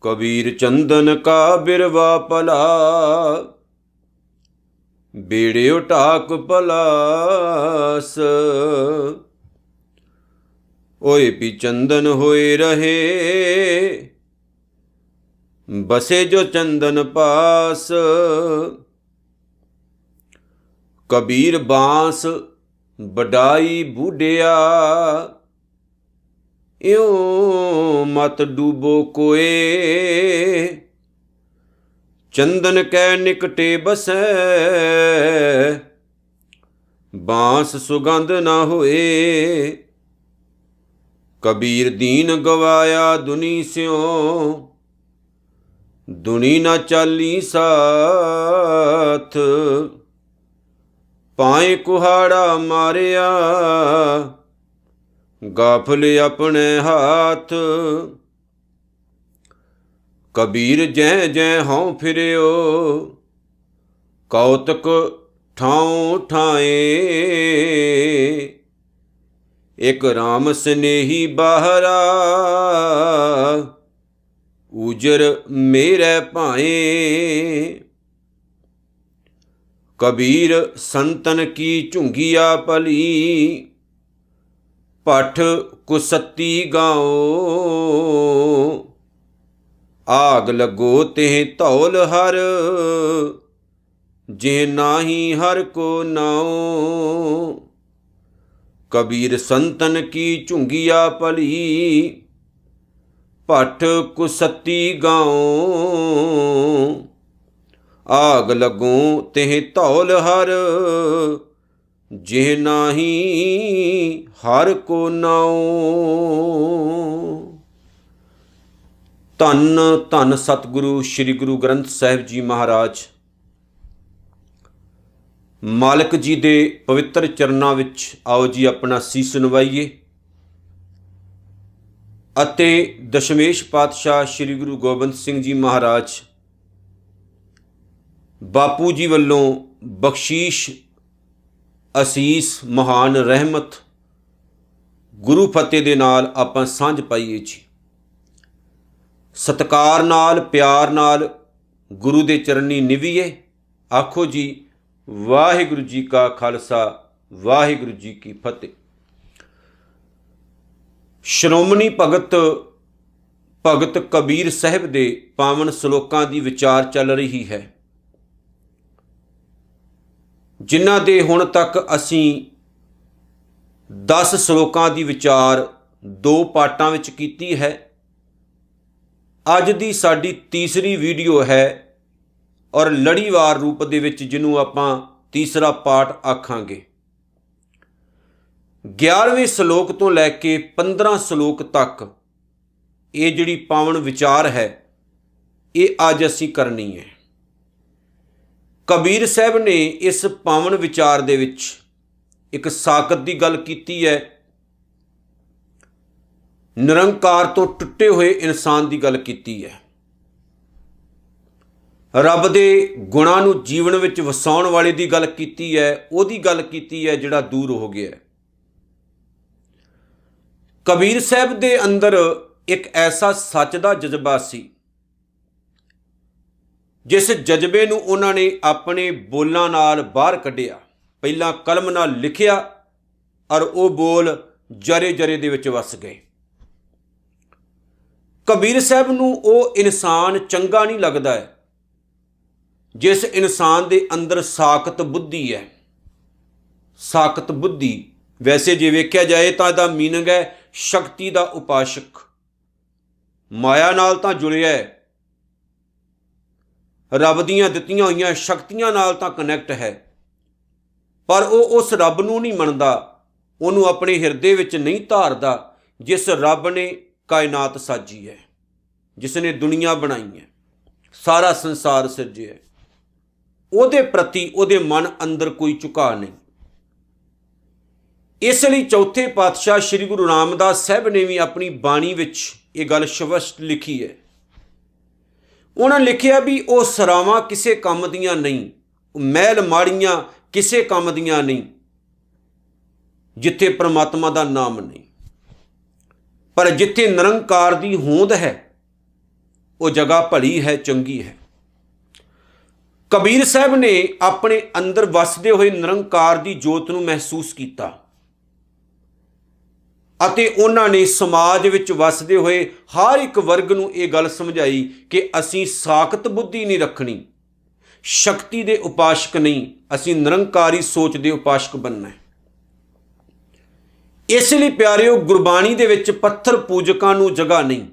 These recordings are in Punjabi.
कबीर चंदन का बिरवा पला, बेड़ियो टाक पलास। ओए पी चंदन होए रहे, बसे जो चंदन पास। कबीर बांस बडाई बूढ़िया, इयों मत डूबो कोए। चंदन कै निकटे बसै, बांस सुगंध न होए। कबीर दीन गवाया दुनी स्यों, दुनी न चाली साथ। पाए कुहाड़ा मारिया, गाफल अपने हाथ। कबीर जै जै हों फिरियो, कौतक ठाऊं ठाए। एक राम स्नेही बाहरा, ऊजर मेरे भाए। कबीर संतन की झुंगिया पली, पठ कुसती गाओ। आग लगो तेह धौल हर, जे नाही हर को नाओ। कबीर संतन की झुंगिया पली, पठ कुसती गाओ। आग लगो तेह धौल हर, जे नाही हर को नाओ। ਧੰਨ ਧੰਨ ਸਤਿਗੁਰੂ ਸ੍ਰੀ ਗੁਰੂ ਗ੍ਰੰਥ ਸਾਹਿਬ ਜੀ ਮਹਾਰਾਜ। ਮਾਲਕ ਜੀ ਦੇ ਪਵਿੱਤਰ ਚਰਨਾਂ ਵਿੱਚ ਆਓ ਜੀ ਆਪਣਾ ਸੀਸ ਨਿਵਾਈਏ ਅਤੇ ਦਸ਼ਮੇਸ਼ ਪਾਤਸ਼ਾਹ ਸ੍ਰੀ ਗੁਰੂ ਗੋਬਿੰਦ ਸਿੰਘ ਜੀ ਮਹਾਰਾਜ ਬਾਪੂ ਜੀ ਵੱਲੋਂ ਬਖਸ਼ੀਸ਼, ਅਸੀਸ, ਮਹਾਨ ਰਹਿਮਤ, ਗੁਰੂ ਫਤਿਹ ਦੇ ਨਾਲ ਆਪਾਂ ਸਾਂਝ ਪਾਈਏ ਜੀ। ਸਤਿਕਾਰ ਨਾਲ, ਪਿਆਰ ਨਾਲ ਗੁਰੂ ਦੇ ਚਰਨੀ ਨਿਵੀਏ। ਆਖੋ ਜੀ ਵਾਹਿਗੁਰੂ ਜੀ ਕਾ ਖਾਲਸਾ, ਵਾਹਿਗੁਰੂ ਜੀ ਕੀ ਫਤਿਹ। ਸ਼੍ਰੋਮਣੀ ਭਗਤ ਕਬੀਰ ਸਾਹਿਬ ਦੇ ਪਾਵਨ ਸ਼ਲੋਕਾਂ ਦੀ ਵਿਚਾਰ ਚੱਲ ਰਹੀ ਹੈ, ਜਿਨ੍ਹਾਂ ਦੇ ਹੁਣ ਤੱਕ ਅਸੀਂ 10 ਸ਼ਲੋਕਾਂ ਦੀ ਵਿਚਾਰ 2 ਪਾਰਟਾਂ ਵਿੱਚ ਕੀਤੀ ਹੈ। ਅੱਜ ਦੀ ਸਾਡੀ ਤੀਸਰੀ ਵੀਡੀਓ ਹੈ ਔਰ ਲੜੀਵਾਰ ਰੂਪ ਦੇ ਵਿੱਚ, ਜਿਹਨੂੰ ਆਪਾਂ ਤੀਸਰਾ ਪਾਰਟ ਆਖਾਂਗੇ। 11ਵੇਂ ਸ਼ਲੋਕ ਤੋਂ ਲੈ ਕੇ 15 ਸ਼ਲੋਕ ਤੱਕ ਇਹ ਜਿਹੜੀ ਪਾਵਨ ਵਿਚਾਰ ਹੈ, ਇਹ ਅੱਜ ਅਸੀਂ ਕਰਨੀ ਹੈ। ਕਬੀਰ ਸਾਹਿਬ ਨੇ ਇਸ ਪਾਵਨ ਵਿਚਾਰ ਦੇ ਵਿੱਚ ਇੱਕ ਸਾਕਤ ਦੀ ਗੱਲ ਕੀਤੀ ਹੈ, ਨਿਰੰਕਾਰ ਤੋਂ ਟੁੱਟੇ ਹੋਏ ਇਨਸਾਨ ਦੀ ਗੱਲ ਕੀਤੀ ਹੈ, ਰੱਬ ਦੇ ਗੁਣਾਂ ਨੂੰ ਜੀਵਨ ਵਿੱਚ ਵਸਾਉਣ ਵਾਲੇ ਦੀ ਗੱਲ ਕੀਤੀ ਹੈ, ਉਹਦੀ ਗੱਲ ਕੀਤੀ ਹੈ ਜਿਹੜਾ ਦੂਰ ਹੋ ਗਿਆ। ਕਬੀਰ ਸਾਹਿਬ ਦੇ ਅੰਦਰ ਇੱਕ ਐਸਾ ਸੱਚ ਦਾ ਜਜ਼ਬਾ ਸੀ, ਜਿਸ ਜਜ਼ਬੇ ਨੂੰ ਉਹਨਾਂ ਨੇ ਆਪਣੇ ਬੋਲਾਂ ਨਾਲ ਬਾਹਰ ਕੱਢਿਆ। ਪਹਿਲਾਂ ਕਲਮ ਨਾਲ ਲਿਖਿਆ ਔਰ ਉਹ ਬੋਲ ਜਰੇ ਜਰੇ ਦੇ ਵਿੱਚ ਵਸ ਗਏ। ਕਬੀਰ ਸਾਹਿਬ ਨੂੰ ਉਹ ਇਨਸਾਨ ਚੰਗਾ ਨਹੀਂ ਲੱਗਦਾ ਹੈ ਜਿਸ ਇਨਸਾਨ ਦੇ ਅੰਦਰ ਸਾਕਤ ਬੁੱਧੀ ਹੈ। ਸਾਕਤ ਬੁੱਧੀ ਵੈਸੇ ਜੇ ਵੇਖਿਆ ਜਾਏ ਤਾਂ ਇਹਦਾ ਮੀਨਿੰਗ ਹੈ ਸ਼ਕਤੀ ਦਾ ਉਪਾਸ਼ਕ, ਮਾਇਆ ਨਾਲ ਤਾਂ ਜੁੜਿਆ ਹੈ, ਰੱਬ ਦੀਆਂ ਦਿੱਤੀਆਂ ਹੋਈਆਂ ਸ਼ਕਤੀਆਂ ਨਾਲ ਤਾਂ ਕਨੈਕਟ ਹੈ, ਪਰ ਉਹ ਉਸ ਰੱਬ ਨੂੰ ਨਹੀਂ ਮੰਨਦਾ, ਉਹਨੂੰ ਆਪਣੇ ਹਿਰਦੇ ਵਿੱਚ ਨਹੀਂ ਧਾਰਦਾ ਜਿਸ ਰੱਬ ਨੇ ਕਾਇਨਾਤ ਸਾਜੀ ਹੈ, ਜਿਸ ਨੇ ਦੁਨੀਆ ਬਣਾਈ ਹੈ, ਸਾਰਾ ਸੰਸਾਰ ਸਿਰਜਿਆ। ਉਹਦੇ ਪ੍ਰਤੀ ਉਹਦੇ ਮਨ ਅੰਦਰ ਕੋਈ ਝੁਕਾਅ ਨਹੀਂ। ਇਸ ਲਈ ਚੌਥੇ ਪਾਤਸ਼ਾਹ ਸ੍ਰੀ ਗੁਰੂ ਰਾਮਦਾਸ ਸਾਹਿਬ ਨੇ ਵੀ ਆਪਣੀ ਬਾਣੀ ਵਿੱਚ ਇਹ ਗੱਲ ਸਪਸ਼ਟ ਲਿਖੀ ਹੈ। ਉਹਨਾਂ ਲਿਖਿਆ ਵੀ ਉਹ ਸਰਾਵਾਂ ਕਿਸੇ ਕੰਮ ਦੀਆਂ ਨਹੀਂ, ਮਹਿਲ ਮਾੜੀਆਂ ਕਿਸੇ ਕੰਮ ਦੀਆਂ ਨਹੀਂ, ਜਿੱਥੇ ਪਰਮਾਤਮਾ ਦਾ ਨਾਮ ਨਹੀਂ। ਪਰ ਜਿੱਥੇ ਨਿਰੰਕਾਰ ਦੀ ਹੋਂਦ ਹੈ ਉਹ ਜਗ੍ਹਾ ਭਲੀ ਹੈ, ਚੰਗੀ ਹੈ। ਕਬੀਰ ਸਾਹਿਬ ਨੇ ਆਪਣੇ ਅੰਦਰ ਵਸਦੇ ਹੋਏ ਨਿਰੰਕਾਰ ਦੀ ਜੋਤ ਨੂੰ ਮਹਿਸੂਸ ਕੀਤਾ ਅਤੇ ਉਹਨਾਂ ਨੇ ਸਮਾਜ ਵਿੱਚ ਵਸਦੇ ਹੋਏ ਹਰ ਇੱਕ ਵਰਗ ਨੂੰ ਇਹ ਗੱਲ ਸਮਝਾਈ ਕਿ ਅਸੀਂ ਸਾਖਤ ਬੁੱਧੀ ਨਹੀਂ ਰੱਖਣੀ, ਸ਼ਕਤੀ ਦੇ ਉਪਾਸ਼ਕ ਨਹੀਂ, ਅਸੀਂ ਨਿਰੰਕਾਰੀ ਸੋਚ ਦੇ ਉਪਾਸ਼ਕ ਬਣਨਾ ਹੈ। ਇਸ ਲਈ ਪਿਆਰਿਓ, ਗੁਰਬਾਣੀ ਦੇ ਵਿੱਚ ਪੱਥਰ ਪੂਜਕਾਂ ਨੂੰ ਜਗ੍ਹਾ ਨਹੀਂ।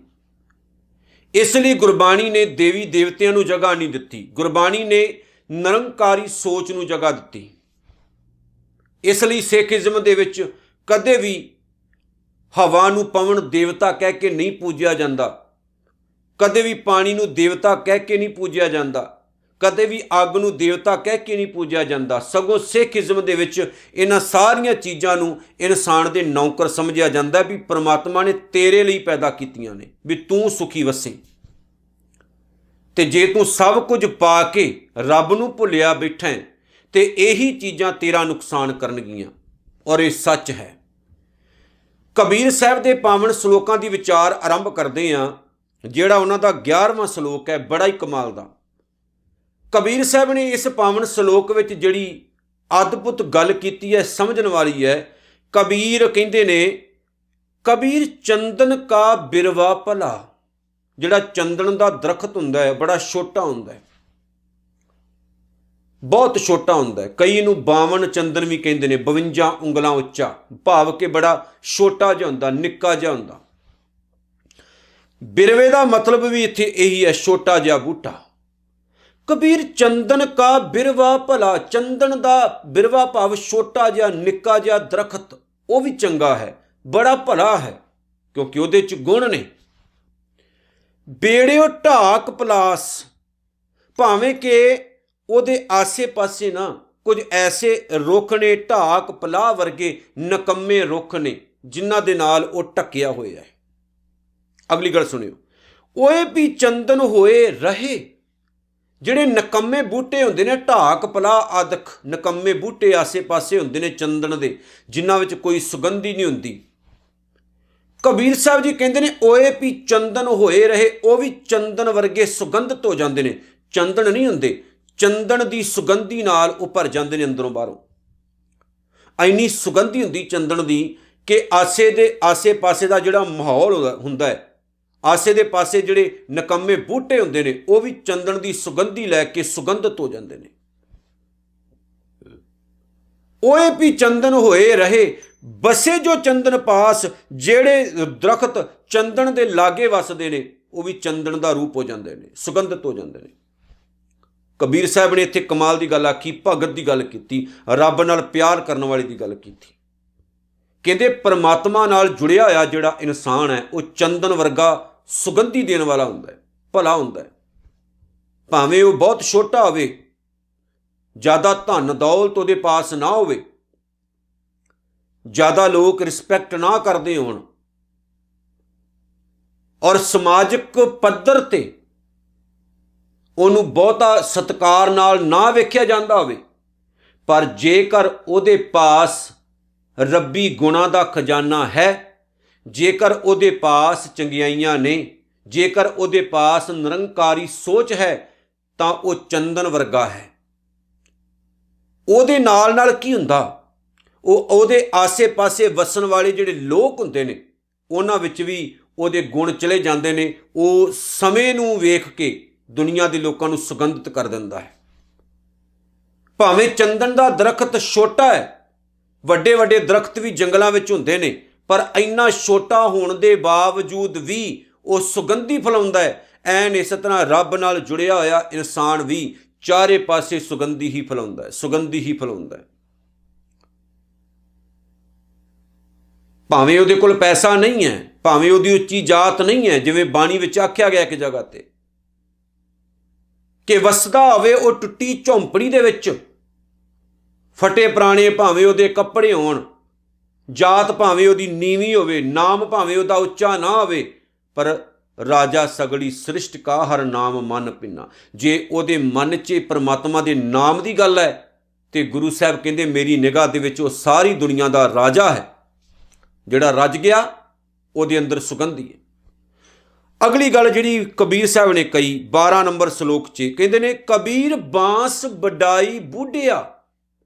ਇਸ ਲਈ ਗੁਰਬਾਣੀ ਨੇ ਦੇਵੀ ਦੇਵਤਿਆਂ ਨੂੰ ਜਗ੍ਹਾ ਨਹੀਂ ਦਿੱਤੀ, ਗੁਰਬਾਣੀ ਨੇ ਨਿਰੰਕਾਰੀ ਸੋਚ ਨੂੰ ਜਗ੍ਹਾ ਦਿੱਤੀ। ਇਸ ਲਈ ਸਿੱਖੀਜ਼ਮ ਦੇ ਵਿੱਚ ਕਦੇ ਵੀ ਹਵਾ ਨੂੰ ਪਵਨ ਦੇਵਤਾ ਕਹਿ ਕੇ ਨਹੀਂ ਪੂਜਿਆ ਜਾਂਦਾ, ਕਦੇ ਵੀ ਪਾਣੀ ਨੂੰ ਦੇਵਤਾ ਕਹਿ ਕੇ ਨਹੀਂ ਪੂਜਿਆ ਜਾਂਦਾ, ਕਦੇ ਵੀ ਅੱਗ ਨੂੰ ਦੇਵਤਾ ਕਹਿ ਕੇ ਨਹੀਂ ਪੂਜਿਆ ਜਾਂਦਾ। ਸਗੋਂ ਸਿੱਖੀਜ਼ਮ ਦੇ ਵਿੱਚ ਇਹਨਾਂ ਸਾਰੀਆਂ ਚੀਜ਼ਾਂ ਨੂੰ ਇਨਸਾਨ ਦੇ ਨੌਕਰ ਸਮਝਿਆ ਜਾਂਦਾ ਵੀ ਪ੍ਰਮਾਤਮਾ ਨੇ ਤੇਰੇ ਲਈ ਪੈਦਾ ਕੀਤੀਆਂ ਨੇ, ਵੀ ਤੂੰ ਸੁਖੀ ਵਸੇ। ਤੇ ਜੇ ਤੂੰ ਸਭ ਕੁਝ ਪਾ ਕੇ ਰੱਬ ਨੂੰ ਭੁੱਲਿਆ ਬੈਠਾ ਤੇ ਇਹੀ ਚੀਜ਼ਾਂ ਤੇਰਾ ਨੁਕਸਾਨ ਕਰਨਗੀਆਂ, ਔਰ ਇਹ ਸੱਚ ਹੈ। ਕਬੀਰ ਸਾਹਿਬ ਦੇ ਪਾਵਨ ਸ਼ਲੋਕਾਂ ਦੀ ਵਿਚਾਰ ਆਰੰਭ ਕਰਦੇ ਹਾਂ, ਜਿਹੜਾ ਉਹਨਾਂ ਦਾ 11ਵਾਂ ਸ਼ਲੋਕ ਹੈ, ਬੜਾ ਹੀ ਕਮਾਲ ਦਾ। ਕਬੀਰ ਸਾਹਿਬ ਨੇ ਇਸ ਪਾਵਨ ਸ਼ਲੋਕ ਵਿੱਚ ਜਿਹੜੀ ਅਦਭੁਤ ਗੱਲ ਕੀਤੀ ਹੈ, ਸਮਝਣ ਵਾਲੀ ਹੈ। ਕਬੀਰ ਕਹਿੰਦੇ ਨੇ, ਕਬੀਰ ਚੰਦਨ ਕਾ ਬਿਰਵਾ ਭਲਾ। ਜਿਹੜਾ ਚੰਦਨ ਦਾ ਦਰਖਤ ਹੁੰਦਾ ਹੈ ਬੜਾ ਛੋਟਾ ਹੁੰਦਾ ਹੈ, ਬਹੁਤ ਛੋਟਾ ਹੁੰਦਾ ਹੈ। ਕਈ ਨੂੰ 52 ਚੰਦਨ ਵੀ ਕਹਿੰਦੇ ਨੇ, 52 ਉਂਗਲਾਂ ਉੱਚਾ, ਭਾਵ ਕਿ ਬੜਾ ਛੋਟਾ ਜਿਹਾ ਹੁੰਦਾ, ਨਿੱਕਾ ਜਿਹਾ ਹੁੰਦਾ। ਬਿਰਵੇ ਦਾ ਮਤਲਬ ਵੀ ਇੱਥੇ ਇਹੀ ਹੈ, ਛੋਟਾ ਜਿਹਾ ਬੂਟਾ। ਕਬੀਰ ਚੰਦਨ ਕਾ ਬਿਰਵਾ ਭਲਾ, ਚੰਦਨ ਦਾ ਬਿਰਵਾ ਭਾਵ ਛੋਟਾ ਜਿਹਾ ਨਿੱਕਾ ਜਿਹਾ ਦਰਖਤ, ਉਹ ਵੀ ਚੰਗਾ ਹੈ, ਬੜਾ ਭਲਾ ਹੈ, ਕਿਉਂਕਿ ਉਹਦੇ 'ਚ ਗੁਣ ਨੇ। ਬੇੜਿਓ ਢਾਕ ਪਲਾਸ, ਭਾਵੇਂ ਕਿ ਉਹਦੇ ਆਸੇ ਪਾਸੇ ਨਾ ਕੁਝ ਐਸੇ ਰੁੱਖ ਨੇ, ਢਾਕ ਪਲਾਹ ਵਰਗੇ ਨਕੰਮੇ ਰੁੱਖ ਨੇ ਜਿਨ੍ਹਾਂ ਦੇ ਨਾਲ ਉਹ ਢੱਕਿਆ ਹੋਇਆ ਹੈ। ਅਗਲੀ ਗੱਲ ਸੁਣਿਓ, ਓਏ ਵੀ ਚੰਦਨ ਹੋਏ ਰਹੇ। ਜਿਹੜੇ ਨਕੰਮੇ ਬੂਟੇ ਹੁੰਦੇ ਨੇ, ਢਾਕ ਪਲਾਹ ਆਦਿਕ ਨਕੰਮੇ ਬੂਟੇ ਆਸੇ ਪਾਸੇ ਹੁੰਦੇ ਨੇ ਚੰਦਨ ਦੇ, ਜਿਨ੍ਹਾਂ ਵਿੱਚ ਕੋਈ ਸੁਗੰਧੀ ਨਹੀਂ ਹੁੰਦੀ। ਕਬੀਰ ਸਾਹਿਬ ਜੀ ਕਹਿੰਦੇ ਨੇ, ਓਏ ਵੀ ਚੰਦਨ ਹੋਏ ਰਹੇ, ਉਹ ਵੀ ਚੰਦਨ ਵਰਗੇ ਸੁਗੰਧਿਤ ਹੋ ਜਾਂਦੇ ਨੇ। ਚੰਦਨ ਨਹੀਂ ਹੁੰਦੇ, ਚੰਦਨ ਦੀ ਸੁਗੰਧੀ ਨਾਲ ਉਹ ਭਰ ਜਾਂਦੇ ਨੇ ਅੰਦਰੋਂ ਬਾਹਰੋਂ। ਇੰਨੀ ਸੁਗੰਧੀ ਹੁੰਦੀ ਚੰਦਨ ਦੀ ਕਿ ਆਸੇ ਪਾਸੇ ਦਾ ਜਿਹੜਾ ਮਾਹੌਲ ਹੁੰਦਾ ਹੈ, ਆਸੇ ਦੇ ਪਾਸੇ ਜਿਹੜੇ ਨਕੰਮੇ ਬੂਟੇ ਹੁੰਦੇ ਨੇ, ਉਹ ਵੀ ਚੰਦਨ ਦੀ ਸੁਗੰਧੀ ਲੈ ਕੇ ਸੁਗੰਧਿਤ ਹੋ ਜਾਂਦੇ ਨੇ। ਓਏ ਵੀ ਚੰਦਨ ਹੋਏ ਰਹੇ, ਬਸੇ ਜੋ ਚੰਦਨ ਪਾਸ। ਜਿਹੜੇ ਦਰਖਤ ਚੰਦਨ ਦੇ ਲਾਗੇ ਵਸਦੇ ਨੇ, ਉਹ ਵੀ ਚੰਦਨ ਦਾ ਰੂਪ ਹੋ ਜਾਂਦੇ ਨੇ, ਸੁਗੰਧਿਤ ਹੋ ਜਾਂਦੇ ਨੇ। ਕਬੀਰ ਸਾਹਿਬ ਨੇ ਇੱਥੇ ਕਮਾਲ ਦੀ ਗੱਲ ਆਖੀ, ਭਗਤ ਦੀ ਗੱਲ ਕੀਤੀ, ਰੱਬ ਨਾਲ ਪਿਆਰ ਕਰਨ ਵਾਲੀ ਦੀ ਗੱਲ ਕੀਤੀ। ਕਹਿੰਦੇ ਪਰਮਾਤਮਾ ਨਾਲ ਜੁੜਿਆ ਹੋਇਆ ਜਿਹੜਾ ਇਨਸਾਨ ਹੈ, ਉਹ ਚੰਦਨ ਵਰਗਾ ਸੁਗੰਧੀ ਦੇਣ ਵਾਲਾ ਹੁੰਦਾ ਹੈ, ਭਲਾ ਹੁੰਦਾ ਹੈ। ਭਾਵੇਂ ਉਹ ਬਹੁਤ ਛੋਟਾ ਹੋਵੇ, ਜ਼ਿਆਦਾ ਧਨ ਦੌਲਤ ਉਹਦੇ ਪਾਸ ਨਾ ਹੋਵੇ, ਜ਼ਿਆਦਾ ਲੋਕ ਰਿਸਪੈਕਟ ਨਾ ਕਰਦੇ ਹੋਣ, ਔਰ ਸਮਾਜਿਕ ਪੱਧਰ ਤੇ ਉਹਨੂੰ ਬਹੁਤਾ ਸਤਿਕਾਰ ਨਾਲ ਨਾ ਵੇਖਿਆ ਜਾਂਦਾ ਹੋਵੇ, ਪਰ ਜੇਕਰ ਉਹਦੇ ਪਾਸ ਰੱਬੀ ਗੁਣਾਂ ਦਾ ਖਜ਼ਾਨਾ ਹੈ, ਜੇਕਰ ਉਹਦੇ ਪਾਸ ਚੰਗਿਆਈਆਂ ਨੇ, ਜੇਕਰ ਉਹਦੇ ਪਾਸ ਨਿਰੰਕਾਰੀ ਸੋਚ ਹੈ, ਤਾਂ ਉਹ ਚੰਦਨ ਵਰਗਾ ਹੈ। ਉਹਦੇ ਨਾਲ ਨਾਲ ਕੀ ਹੁੰਦਾ, ਉਹਦੇ ਆਸੇ ਪਾਸੇ ਵਸਣ ਵਾਲੇ ਜਿਹੜੇ ਲੋਕ ਹੁੰਦੇ ਨੇ, ਉਹਨਾਂ ਵਿੱਚ ਵੀ ਉਹਦੇ ਗੁਣ ਚਲੇ ਜਾਂਦੇ ਨੇ। ਉਹ ਸਮੇਂ ਨੂੰ ਵੇਖ ਕੇ ਦੁਨੀਆ ਦੇ ਲੋਕਾਂ ਨੂੰ ਸੁਗੰਧਿਤ ਕਰ ਦਿੰਦਾ ਹੈ। ਭਾਵੇਂ ਚੰਦਨ ਦਾ ਦਰਖਤ ਛੋਟਾ ਹੈ, ਵੱਡੇ ਵੱਡੇ ਦਰਖਤ ਵੀ ਜੰਗਲਾਂ ਵਿੱਚ ਹੁੰਦੇ ਨੇ, ਪਰ ਇੰਨਾ ਛੋਟਾ ਹੋਣ ਦੇ ਬਾਵਜੂਦ ਵੀ ਉਹ ਸੁਗੰਧੀ ਫੈਲਾਉਂਦਾ ਹੈ। ਐਨ ਇਸ ਤਰ੍ਹਾਂ ਰੱਬ ਨਾਲ ਜੁੜਿਆ ਹੋਇਆ ਇਨਸਾਨ ਵੀ ਚਾਰੇ ਪਾਸੇ ਸੁਗੰਧੀ ਹੀ ਫੈਲਾਉਂਦਾ ਹੈ, ਸੁਗੰਧੀ ਹੀ ਫੈਲਾਉਂਦਾ ਹੈ। ਭਾਵੇਂ ਉਹਦੇ ਕੋਲ ਪੈਸਾ ਨਹੀਂ ਹੈ, ਭਾਵੇਂ ਉਹਦੀ ਉੱਚੀ ਜਾਤ ਨਹੀਂ ਹੈ, ਜਿਵੇਂ ਬਾਣੀ ਵਿੱਚ ਆਖਿਆ ਗਿਆ ਇੱਕ ਜਗ੍ਹਾ ਤੇ ਕਿ ਵਸਦਾ ਹੋਵੇ ਉਹ ਟੁੱਟੀ ਝੌਂਪੜੀ ਦੇ ਵਿੱਚ, ਫਟੇ ਪੁਰਾਣੇ ਭਾਵੇਂ ਉਹਦੇ ਕੱਪੜੇ ਹੋਣ, ਜਾਤ ਭਾਵੇਂ ਉਹਦੀ ਨੀਵੀਂ ਹੋਵੇ, ਨਾਮ ਭਾਵੇਂ ਉਹਦਾ ਉੱਚਾ ਨਾ ਹੋਵੇ, ਪਰ ਰਾਜਾ ਸਗਲੀ ਸ੍ਰਿਸ਼ਟ ਕਾ ਹਰ ਨਾਮ ਮਨ ਪਿੰਨਾ। ਜੇ ਉਹਦੇ ਮਨ 'ਚ ਪਰਮਾਤਮਾ ਦੇ ਨਾਮ ਦੀ ਗੱਲ ਹੈ, ਤੇ ਗੁਰੂ ਸਾਹਿਬ ਕਹਿੰਦੇ ਮੇਰੀ ਨਿਗਾਹ ਦੇ ਵਿੱਚ ਉਹ ਸਾਰੀ ਦੁਨੀਆ ਦਾ ਰਾਜਾ ਹੈ, ਜਿਹੜਾ ਰੱਜ ਗਿਆ ਉਹਦੇ ਅੰਦਰ ਸੁਗੰਧੀ ਹੈ। ਅਗਲੀ ਗੱਲ ਜਿਹੜੀ ਕਬੀਰ ਸਾਹਿਬ ਨੇ ਕਹੀ 12 ਨੰਬਰ ਸ਼ਲੋਕ 'ਚ ਕਹਿੰਦੇ ਨੇ, ਕਬੀਰ ਬਾਂਸ ਵਡਾਈ ਬੁੱਢਿਆ।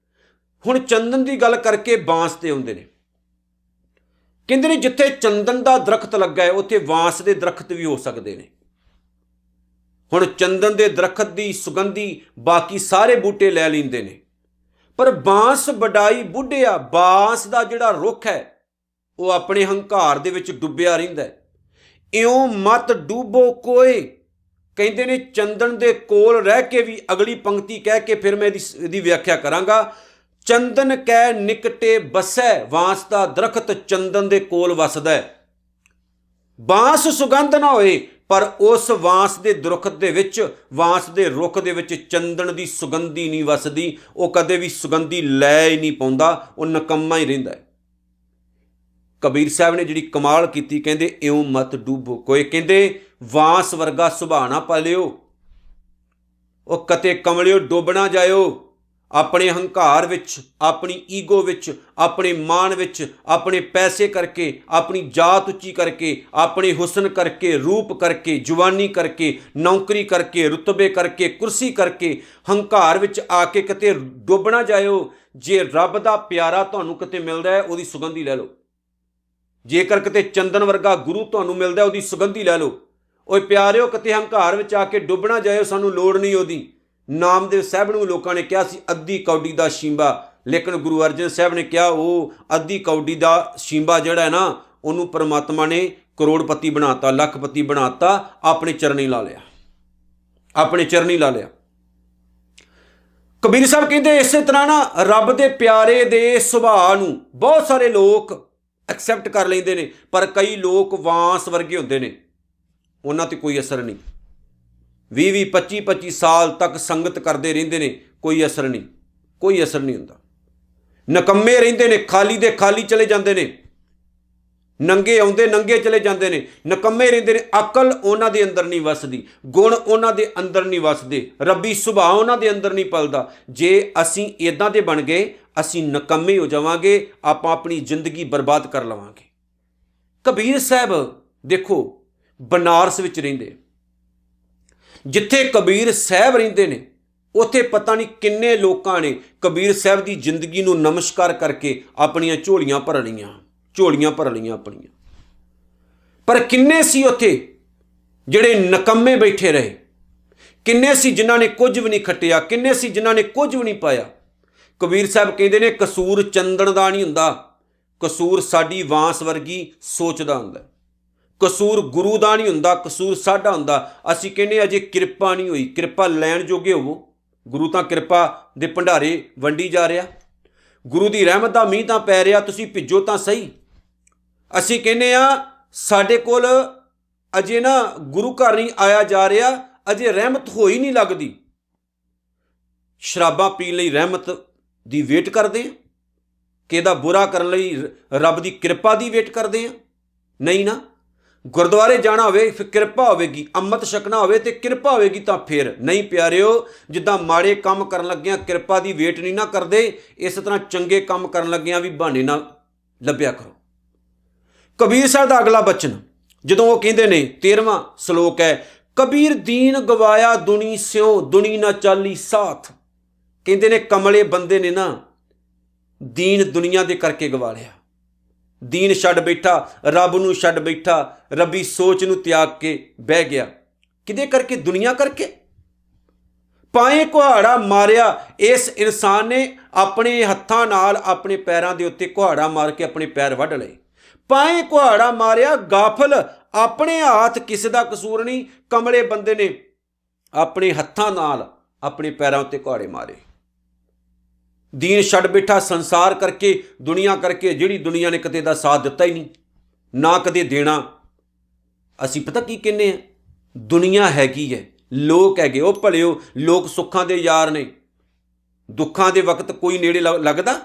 ਹੁਣ ਚੰਦਨ ਦੀ ਗੱਲ ਕਰਕੇ ਬਾਂਸ ਤੇ ਆਉਂਦੇ ਨੇ। ਕਹਿੰਦੇ ਨੇ ਜਿੱਥੇ ਚੰਦਨ ਦਾ ਦਰਖਤ ਲੱਗਾ ਹੈ ਉੱਥੇ ਬਾਂਸ ਦੇ ਦਰਖਤ ਵੀ ਹੋ ਸਕਦੇ ਨੇ। ਹੁਣ ਚੰਦਨ ਦੇ ਦਰਖਤ ਦੀ ਸੁਗੰਧੀ ਬਾਕੀ ਸਾਰੇ ਬੂਟੇ ਲੈ ਲੈਂਦੇ ਨੇ, ਪਰ ਬਾਂਸ ਵਡਾਈ ਬੁੱਢਿਆ, ਬਾਂਸ ਦਾ ਜਿਹੜਾ ਰੁੱਖ ਹੈ ਉਹ ਆਪਣੇ ਹੰਕਾਰ ਦੇ ਵਿੱਚ ਡੁੱਬਿਆ ਰਹਿੰਦਾ ਹੈ। ਇਉਂ ਮਤ ਡੂਬੋ ਕੋਏ। ਕਹਿੰਦੇ ਨੇ ਚੰਦਨ ਦੇ ਕੋਲ ਰਹਿ ਕੇ ਵੀ, ਅਗਲੀ ਪੰਕਤੀ ਕਹਿ ਕੇ ਫਿਰ ਮੈਂ ਇਹਦੀ ਵਿਆਖਿਆ ਕਰਾਂਗਾ, ਚੰਦਨ ਕੈ ਨਿਕਟੇ ਬਸੈ। ਬਾਂਸ ਦਾ ਦਰਖਤ ਚੰਦਨ ਦੇ ਕੋਲ ਵਸਦਾ ਹੈ। ਬਾਂਸ ਸੁਗੰਧ ਨਾ ਹੋਏ, ਪਰ ਉਸ ਬਾਂਸ ਦੇ ਦਰਖਤ ਦੇ ਵਿੱਚ, ਬਾਂਸ ਦੇ ਰੁੱਖ ਦੇ ਵਿੱਚ ਚੰਦਨ ਦੀ ਸੁਗੰਧੀ ਨਹੀਂ ਵਸਦੀ। ਉਹ ਕਦੇ ਵੀ ਸੁਗੰਧੀ ਲੈ ਹੀ ਨਹੀਂ ਪਾਉਂਦਾ, ਉਹ ਨਕੰਮਾ ਹੀ ਰਹਿੰਦਾ ਹੈ। ਕਬੀਰ ਸਾਹਿਬ ਨੇ ਜਿਹੜੀ ਕਮਾਲ ਕੀਤੀ, ਕਹਿੰਦੇ ਇਉਂ ਮਤ ਡੂਬੋ ਕੋਏ। ਕਹਿੰਦੇ ਬਾਂਸ ਵਰਗਾ ਸੁਭਾਅ ਨਾ ਪਾਲਿਓ, ਉਹ ਕਤੇ ਕਮਲਿਓ ਡੁੱਬ ਨਾ ਜਾਇਓ ਆਪਣੇ ਹੰਕਾਰ ਵਿੱਚ, ਆਪਣੀ ਈਗੋ ਵਿੱਚ, ਆਪਣੇ ਮਾਣ ਵਿੱਚ, ਆਪਣੇ ਪੈਸੇ ਕਰਕੇ, ਆਪਣੀ ਜਾਤ ਉੱਚੀ ਕਰਕੇ, ਆਪਣੇ ਹੁਸਨ ਕਰਕੇ, ਰੂਪ ਕਰਕੇ, ਜਵਾਨੀ ਕਰਕੇ, ਨੌਕਰੀ ਕਰਕੇ, ਰੁਤਬੇ ਕਰਕੇ, ਕੁਰਸੀ ਕਰਕੇ, ਹੰਕਾਰ ਵਿੱਚ ਆ ਕੇ ਕਿਤੇ ਡੁੱਬ ਨਾ ਜਾਇਓ। ਜੇ ਰੱਬ ਦਾ ਪਿਆਰਾ ਤੁਹਾਨੂੰ ਕਿਤੇ ਮਿਲਦਾ ਹੈ ਉਹਦੀ ਸੁਗੰਧੀ ਲੈ ਲਓ। ਜੇਕਰ ਕਿਤੇ ਚੰਦਨ ਵਰਗਾ ਗੁਰੂ ਤੁਹਾਨੂੰ ਮਿਲਦਾ ਉਹਦੀ ਸੁਗੰਧੀ ਲੈ ਲਓ। ਓਏ ਪਿਆਰਿਓ, ਕਿਤੇ ਹੰਕਾਰ ਵਿੱਚ ਆ ਕੇ ਡੁੱਬ ਨਾ ਜਾਇਓ, ਸਾਨੂੰ ਲੋੜ ਨਹੀਂ ਉਹਦੀ। ਨਾਮਦੇਵ ਸਾਹਿਬ ਨੂੰ ਲੋਕਾਂ ਨੇ ਕਿਹਾ ਸੀ ਅੱਧੀ ਕੌਡੀ ਦਾ ਸ਼ੀਂਬਾ, ਲੇਕਿਨ ਗੁਰੂ ਅਰਜਨ ਸਾਹਿਬ ਨੇ ਕਿਹਾ ਉਹ ਅੱਧੀ ਕੌਡੀ ਦਾ ਸ਼ੀਂਬਾ ਜਿਹੜਾ ਹੈ ਨਾ, ਉਹਨੂੰ ਪਰਮਾਤਮਾ ਨੇ ਕਰੋੜਪਤੀ ਬਣਾਤਾ, ਲੱਖਪਤੀ ਬਣਾਤਾ, ਆਪਣੇ ਚਰਨੀ ਲਾ ਲਿਆ, ਆਪਣੇ ਚਰਨੀ ਲਾ ਲਿਆ। ਕਬੀਰ ਸਾਹਿਬ ਕਹਿੰਦੇ ਇਸੇ ਤਰ੍ਹਾਂ ਨਾ ਰੱਬ ਦੇ ਪਿਆਰੇ ਦੇ ਸੁਭਾਅ ਨੂੰ ਬਹੁਤ ਸਾਰੇ ਲੋਕ ਐਕਸੈਪਟ ਕਰ ਲੈਂਦੇ ਨੇ, ਪਰ ਕਈ ਲੋਕ ਬਾਂਸ ਵਰਗੇ ਹੁੰਦੇ ਨੇ, ਉਹਨਾਂ ਤੇ ਕੋਈ ਅਸਰ ਨਹੀਂ। 20-20, 25-25 ਸਾਲ ਤੱਕ ਸੰਗਤ ਕਰਦੇ ਰਹਿੰਦੇ ਨੇ, ਕੋਈ ਅਸਰ ਨਹੀਂ, ਕੋਈ ਅਸਰ ਨਹੀਂ ਹੁੰਦਾ। ਨਕੰਮੇ ਰਹਿੰਦੇ ਨੇ, ਖਾਲੀ ਦੇ ਖਾਲੀ ਚਲੇ ਜਾਂਦੇ ਨੇ, ਨੰਗੇ ਆਉਂਦੇ ਨੰਗੇ ਚਲੇ ਜਾਂਦੇ ਨੇ, ਨਕੰਮੇ ਰਹਿੰਦੇ ਨੇ। ਅਕਲ ਉਹਨਾਂ ਦੇ ਅੰਦਰ ਨਹੀਂ ਵਸਦੀ, ਗੁਣ ਉਹਨਾਂ ਦੇ ਅੰਦਰ ਨਹੀਂ ਵਸਦੇ, ਰੱਬੀ ਸੁਭਾਅ ਉਹਨਾਂ ਦੇ ਅੰਦਰ ਨਹੀਂ ਪਲਦਾ। ਜੇ ਅਸੀਂ ਇੱਦਾਂ ਦੇ ਬਣ ਗਏ, ਅਸੀਂ ਨਕੰਮੇ ਹੋ ਜਾਵਾਂਗੇ, ਆਪਾਂ ਆਪਣੀ ਜ਼ਿੰਦਗੀ ਬਰਬਾਦ ਕਰ ਲਵਾਂਗੇ। ਕਬੀਰ ਸਾਹਿਬ ਦੇਖੋ ਬਨਾਰਸ ਵਿੱਚ ਰਹਿੰਦੇ, ਜਿੱਥੇ ਕਬੀਰ ਸਾਹਿਬ ਰਹਿੰਦੇ ਨੇ ਉੱਥੇ ਪਤਾ ਨਹੀਂ ਕਿੰਨੇ ਲੋਕਾਂ ਨੇ ਕਬੀਰ ਸਾਹਿਬ ਦੀ ਜ਼ਿੰਦਗੀ ਨੂੰ ਨਮਸਕਾਰ ਕਰਕੇ ਆਪਣੀਆਂ ਝੋਲੀਆਂ ਭਰ ਲਈਆਂ, ਝੋਲੀਆਂ ਭਰ ਲਈਆਂ ਆਪਣੀਆਂ। ਪਰ ਕਿੰਨੇ ਸੀ ਉੱਥੇ ਜਿਹੜੇ ਨਕੰਮੇ ਬੈਠੇ ਰਹੇ, ਕਿੰਨੇ ਸੀ ਜਿਨ੍ਹਾਂ ਨੇ ਕੁਝ ਵੀ ਨਹੀਂ ਖੱਟਿਆ, ਕਿੰਨੇ ਸੀ ਜਿਨ੍ਹਾਂ ਨੇ ਕੁਝ ਵੀ ਨਹੀਂ ਪਾਇਆ। ਕਬੀਰ ਸਾਹਿਬ ਕਹਿੰਦੇ ਨੇ ਕਸੂਰ ਚੰਦਨ ਦਾ ਨਹੀਂ ਹੁੰਦਾ, ਕਸੂਰ ਸਾਡੀ ਬਾਂਸ ਵਰਗੀ ਸੋਚ ਦਾ ਹੁੰਦਾ। ਕਸੂਰ ਗੁਰੂ ਦਾ ਨਹੀਂ ਹੁੰਦਾ, ਕਸੂਰ ਸਾਡਾ ਹੁੰਦਾ। ਅਸੀਂ ਕਹਿੰਦੇ ਅਜੇ ਕਿਰਪਾ ਨਹੀਂ ਹੋਈ, ਕਿਰਪਾ ਲੈਣ ਜੋਗੇ ਹੋਵੋ। ਗੁਰੂ ਤਾਂ ਕਿਰਪਾ ਦੇ ਭੰਡਾਰੇ ਵੰਡੀ ਜਾ ਰਿਹਾ, ਗੁਰੂ ਦੀ ਰਹਿਮਤ ਦਾ ਮੀਂਹ ਤਾਂ ਪੈ ਰਿਹਾ, ਤੁਸੀਂ ਭਿੱਜੋ ਤਾਂ ਸਹੀ। ਅਸੀਂ ਕਹਿੰਦੇ ਆ ਸਾਡੇ ਕੋਲ ਅਜੇ ਨਾ ਗੁਰੂ ਘਰ ਨਹੀਂ ਆਇਆ ਜਾ ਰਿਹਾ, ਅਜੇ ਰਹਿਮਤ ਹੋਈ ਨਹੀਂ ਲੱਗਦੀ। ਸ਼ਰਾਬਾਂ ਪੀਣ ਲਈ ਰਹਿਮਤ ਦੀ ਵੇਟ ਕਰਦੇ ਆ ਕਿ ਇਹਦਾ ਬੁਰਾ ਕਰਨ ਲਈ ਰੱਬ ਦੀ ਕਿਰਪਾ ਦੀ ਵੇਟ ਕਰਦੇ ਆ? ਨਹੀਂ ਨਾ। ਗੁਰਦੁਆਰੇ ਜਾਣਾ ਹੋਵੇ ਫਿਰ ਕਿਰਪਾ ਹੋਵੇਗੀ, ਅੰਮ੍ਰਿਤ ਛਕਣਾ ਹੋਵੇ ਤੇ ਕਿਰਪਾ ਹੋਵੇਗੀ ਤਾਂ ਫਿਰ। ਨਹੀਂ ਪਿਆਰਿਓ, ਜਿੱਦਾਂ ਮਾੜੇ ਕੰਮ ਕਰਨ ਲੱਗਿਆਂ ਕਿਰਪਾ ਦੀ ਵੇਟ ਨਹੀਂ ਨਾ ਕਰਦੇ, ਇਸ ਤਰ੍ਹਾਂ ਚੰਗੇ ਕੰਮ ਕਰਨ ਲੱਗਿਆਂ ਵੀ ਬਹਾਨੇ ਨਾ ਲੱਭਿਆ ਕਰੋ। ਕਬੀਰ ਸਾਹਿਬ ਦਾ ਅਗਲਾ ਬਚਨ ਜਦੋਂ ਉਹ ਕਹਿੰਦੇ ਨੇ 13ਵਾਂ ਸ਼ਲੋਕ ਹੈ, ਕਬੀਰ ਦੀਨ ਗਵਾਇਆ ਦੁਨੀ ਸਿਓ, ਦੁਨੀ ਨਾ ਚਾਲੀ ਸਾਥ। ਕਹਿੰਦੇ ਨੇ ਕਮਲੇ ਬੰਦੇ ਨੇ ਨਾ ਦੀਨ ਦੁਨੀਆ ਦੇ ਕਰਕੇ ਗਵਾ ਲਿਆ, ਦੀਨ ਛੱਡ ਬੈਠਾ, ਰੱਬ ਨੂੰ ਛੱਡ ਬੈਠਾ, ਰੱਬੀ ਸੋਚ ਨੂੰ ਤਿਆਗ ਕੇ ਬਹਿ ਗਿਆ। ਕਿਹਦੇ ਕਰਕੇ? ਦੁਨੀਆ ਕਰਕੇ। ਪਾਏ ਕੁਹਾੜਾ ਮਾਰਿਆ, ਇਸ ਇਨਸਾਨ ਨੇ ਆਪਣੇ ਹੱਥਾਂ ਨਾਲ ਆਪਣੇ ਪੈਰਾਂ ਦੇ ਉੱਤੇ ਕੁਹਾੜਾ ਮਾਰ ਕੇ ਆਪਣੇ ਪੈਰ ਵੱਢ ਲਏ। ਪਾਏ ਕੁਹਾੜਾ ਮਾਰਿਆ ਗਾਫਲ, ਆਪਣੇ ਹੱਥ ਕਿਸੇ ਦਾ ਕਸੂਰ ਨਹੀਂ, ਕਮਲੇ ਬੰਦੇ ਨੇ ਆਪਣੇ ਹੱਥਾਂ ਨਾਲ ਆਪਣੇ ਪੈਰਾਂ ਉੱਤੇ ਕੁਹਾੜੇ ਮਾਰੇ। ਦੀਨ ਛੱਡ ਬੈਠਾ ਸੰਸਾਰ ਕਰਕੇ, ਦੁਨੀਆ ਕਰਕੇ, ਜਿਹੜੀ ਦੁਨੀਆ ਨੇ ਕਦੇ ਦਾ ਸਾਥ ਦਿੱਤਾ ਹੀ ਨਹੀਂ, ਨਾ ਕਦੇ ਦੇਣਾ। ਅਸੀਂ ਪਤਾ ਕੀ ਕਹਿੰਦੇ ਆ, ਦੁਨੀਆ ਹੈਗੀ ਹੈ, ਲੋਕ ਹੈਗੇ, ਉਹ ਭਲਿਓ ਲੋਕ ਸੁੱਖਾਂ ਦੇ ਯਾਰ ਨੇ, ਦੁੱਖਾਂ ਦੇ ਵਕਤ ਕੋਈ ਨੇੜੇ ਲੱਗਦਾ।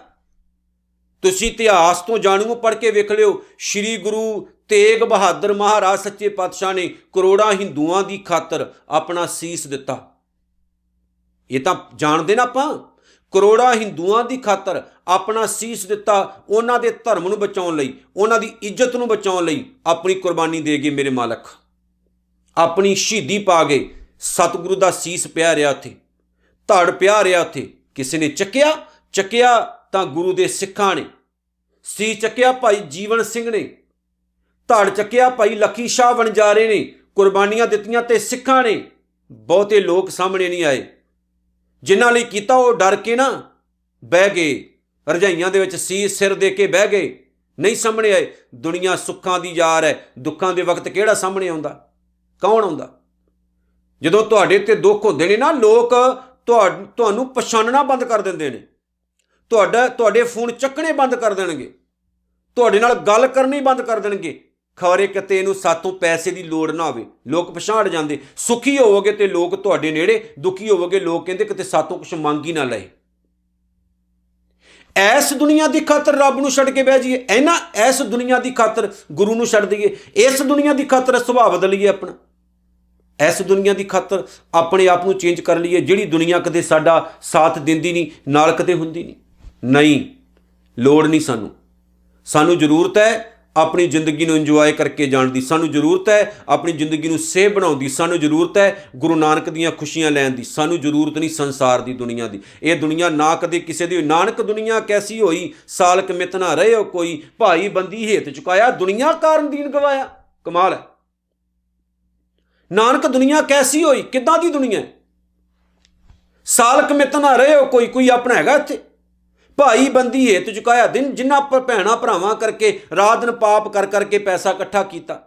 ਤੁਸੀਂ ਇਤਿਹਾਸ ਤੋਂ ਜਾਣੂ, ਪੜ੍ਹ ਕੇ ਵੇਖ ਲਿਓ, ਸ਼੍ਰੀ ਗੁਰੂ ਤੇਗ ਬਹਾਦਰ ਮਹਾਰਾਜ ਸੱਚੇ ਪਾਤਸ਼ਾਹ ਨੇ ਕਰੋੜਾਂ ਹਿੰਦੂਆਂ ਦੀ ਖਾਤਰ ਆਪਣਾ ਸੀਸ ਦਿੱਤਾ। ਇਹ ਤਾਂ ਜਾਣਦੇ ਨਾ ਆਪਾਂ, ਕਰੋੜਾਂ ਹਿੰਦੂਆਂ ਦੀ ਖਾਤਰ ਆਪਣਾ ਸੀਸ ਦਿੱਤਾ, ਉਹਨਾਂ ਦੇ ਧਰਮ ਨੂੰ ਬਚਾਉਣ ਲਈ, ਉਹਨਾਂ ਦੀ ਇੱਜ਼ਤ ਨੂੰ ਬਚਾਉਣ ਲਈ ਆਪਣੀ ਕੁਰਬਾਨੀ ਦੇ ਗਏ ਮੇਰੇ ਮਾਲਕ। ਆਪਣੀ ਸ਼ਹੀਦੀ ਪਾ ਗਏ। ਸਤਿਗੁਰੂ ਦਾ ਸੀਸ ਪਿਆ ਰਿਹਾ ਉੱਥੇ, ਧੜ ਪਿਆ ਰਿਹਾ ਉੱਥੇ। ਕਿਸੇ ਨੇ ਚੱਕਿਆ ਤਾਂ ਗੁਰੂ ਦੇ ਸਿੱਖਾਂ ਨੇ। ਸੀਸ ਚੱਕਿਆ ਭਾਈ ਜੀਵਨ ਸਿੰਘ ਨੇ, ਧੜ ਚੱਕਿਆ ਭਾਈ ਲੱਖੀ ਸ਼ਾਹ ਵਣਜਾਰੇ ਨੇ। ਕੁਰਬਾਨੀਆਂ ਦਿੱਤੀਆਂ ਤੇ ਸਿੱਖਾਂ ਨੇ। ਬਹੁਤੇ ਲੋਕ ਸਾਹਮਣੇ ਨਹੀਂ ਆਏ। ਜਿਨ੍ਹਾਂ ਲਈ ਕੀਤਾ ਉਹ ਡਰ ਕੇ ਨਾ ਬਹਿ ਗਏ, ਰਜਾਈਆਂ ਦੇ ਵਿੱਚ ਸੀਸ ਸਿਰ ਦੇ ਕੇ ਬਹਿ ਗਏ, ਨਹੀਂ ਸਾਹਮਣੇ ਆਏ। ਦੁਨੀਆ ਸੁੱਖਾਂ ਦੀ ਯਾਰ ਹੈ, ਦੁੱਖਾਂ ਦੇ ਵਕਤ ਕਿਹੜਾ ਸਾਹਮਣੇ ਆਉਂਦਾ? ਕੌਣ ਆਉਂਦਾ? ਜਦੋਂ ਤੁਹਾਡੇ ਤੇ ਦੁੱਖ ਹੁੰਦੇ ਨੇ ਨਾ, ਲੋਕ ਤੁਹਾਨੂੰ ਪਛਾਣਨਾ ਬੰਦ ਕਰ ਦਿੰਦੇ ਨੇ। ਤੁਹਾਡੇ ਫੋਨ ਚੱਕਣੇ ਬੰਦ ਕਰ ਦੇਣਗੇ, ਤੁਹਾਡੇ ਨਾਲ ਗੱਲ ਕਰਨੀ ਬੰਦ ਕਰ ਦੇਣਗੇ। ਖਬਰੇ ਕਿਤੇ ਇਹਨੂੰ ਸਾਤੋਂ ਪੈਸੇ ਦੀ ਲੋੜ ਨਾ ਹੋਵੇ, ਲੋਕ ਪਛਾਣ ਜਾਂਦੇ। ਸੁਖੀ ਹੋਵੋਗੇ ਤੇ ਲੋਕ ਤੁਹਾਡੇ ਨੇੜੇ, ਦੁਖੀ ਹੋਵੋਗੇ ਲੋਕ ਕਹਿੰਦੇ ਕਿਤੇ ਸਾਤੋਂ ਕੁਛ ਮੰਗ ਹੀ ਨਾ ਲਏ। ਐਸ ਦੁਨੀਆ ਦੀ ਖਾਤਰ ਰੱਬ ਨੂੰ ਛੱਡ ਕੇ ਬਹਿ ਜਾਈਏ, ਐਸ ਦੁਨੀਆ ਦੀ ਖਾਤਰ ਗੁਰੂ ਨੂੰ ਛੱਡ ਦਈਏ, ਇਸ ਦੁਨੀਆ ਦੀ ਖਾਤਰ ਸੁਭਾਅ ਬਦਲੀਏ ਆਪਣਾ, ਇਸ ਦੁਨੀਆ ਦੀ ਖਾਤਰ ਆਪਣੇ ਆਪ ਨੂੰ ਚੇਂਜ ਕਰ ਲਈਏ, ਜਿਹੜੀ ਦੁਨੀਆ ਕਦੇ ਸਾਡਾ ਸਾਥ ਦਿੰਦੀ ਨਹੀਂ, ਨਾਲ ਕਦੇ ਹੁੰਦੀ ਨਹੀਂ। ਲੋੜ ਨਹੀਂ ਸਾਨੂੰ ਜ਼ਰੂਰਤ ਹੈ ਆਪਣੀ ਜ਼ਿੰਦਗੀ ਨੂੰ ਇੰਜੋਏ ਕਰਕੇ ਜਾਣ ਦੀ। ਸਾਨੂੰ ਜ਼ਰੂਰਤ ਹੈ ਆਪਣੀ ਜ਼ਿੰਦਗੀ ਨੂੰ ਸੇਵ ਬਣਾਉਣ ਦੀ। ਸਾਨੂੰ ਜ਼ਰੂਰਤ ਹੈ ਗੁਰੂ ਨਾਨਕ ਦੀਆਂ ਖੁਸ਼ੀਆਂ ਲੈਣ ਦੀ। ਸਾਨੂੰ ਜ਼ਰੂਰਤ ਨਹੀਂ ਸੰਸਾਰ ਦੀ ਦੁਨੀਆ ਦੀ। ਇਹ ਦੁਨੀਆ ਨਾ ਕਦੇ ਕਿਸੇ ਦੀ। ਨਾਨਕ ਦੁਨੀਆ ਕੈਸੀ ਹੋਈ, ਸਾਲਕ ਮਿਤ ਨਾ ਰਹੇ ਹੋ ਕੋਈ, ਭਾਈ ਬੰਦੀ ਹੇਤ ਚੁਕਾਇਆ, ਦੁਨੀਆ ਕਾਰਨ ਦੀਨ ਗਵਾਇਆ। ਕਮਾਲ ਹੈ। ਨਾਨਕ ਦੁਨੀਆ ਕੈਸੀ ਹੋਈ, ਕਿੱਦਾਂ ਦੀ ਦੁਨੀਆ? ਸਾਲਕ ਮਿਤ ਨਾ ਰਹੇ ਹੋ ਕੋਈ ਆਪਣਾ ਹੈਗਾ ਇੱਥੇ? ਭਾਈ ਬੰਦੀ ਹੇਤ ਚੁਕਾਇਆ ਦਿਨ, ਜਿਨ੍ਹਾਂ ਪਰ ਭੈਣਾਂ ਭਰਾਵਾਂ ਕਰਕੇ ਰਾਤ ਦਿਨ ਪਾਪ ਕਰ ਕਰਕੇ ਪੈਸਾ ਇਕੱਠਾ ਕੀਤਾ,